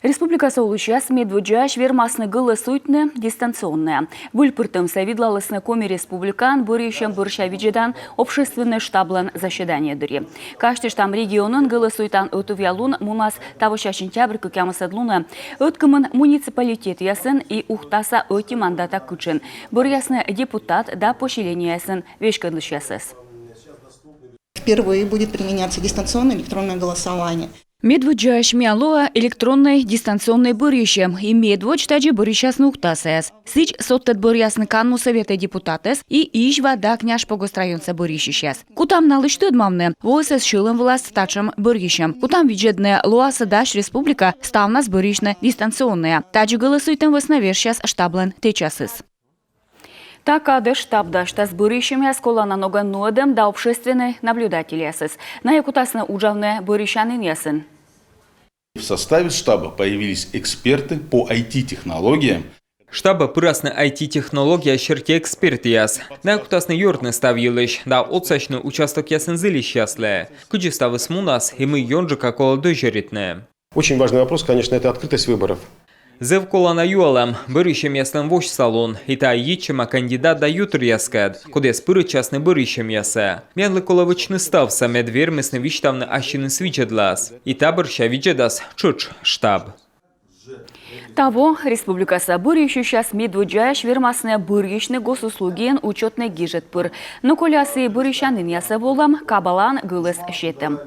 Республика Саулучас медвуджаш вермасны гылы суйтны дистанционная. Выльпыртым савидлалысны коми республикан бурищем буршавиджидан общественный штаблан заседание дыри. Каштыш там регионын гылы суйтан өтувялун мунас тавыша сентябрь кукямысадлуны өткімін муниципалитет ясын и ухтаса өти мандата күчін. Бұр ясны депутат да поселение ясын вешканлыш ясыз. Впервые будет применяться дистанционное электронное голосование. Медвуджаш мялоа электронной дистанционной бурищем и медвуч таджи бурищасны ухтасаяс. Сыч соттат бурясны канму совета депутатес и иш вода княж погострайонца бурищищас. Кутам налышты дмавны, воэсэс шылым власть тачам бурищем. Кутам виджедне луаса даш республика ставнас бурищна дистанционная. Таджи голосуйтен воснаверщас штаблен течасыс. Так ады штабда штас бурищем яскола на нога нодем да общественный наблюдатель ясыс. На якутасны уджавны бурищанын ясын. В составе штаба появились эксперты по IT-технологиям. Штаба пырасны IT-технология шерте эксперт яс. На якутасны юртны ставилыш, да отсачны участок ясын зылищ ясле. Куджи ставы смунас, и мы йонжика кола дожеритне. Очень важный вопрос, конечно, это открытость выборов. Зев колана юалам, бырыщем ясным вош салон, и та ечема кандидат да ютр яскад, куде спыры частны бырыщем яса. Менлы коловычны ставса медвермесны виштавны ащины свичедлас, и та бырща виджедас чуч штаб. Того республикаса бурищу сейчас медвуджаш вермасны бурищны госуслуген учетный гижет пыр. Но колясы бурищанын ясы волам кабалан гылыс щетем.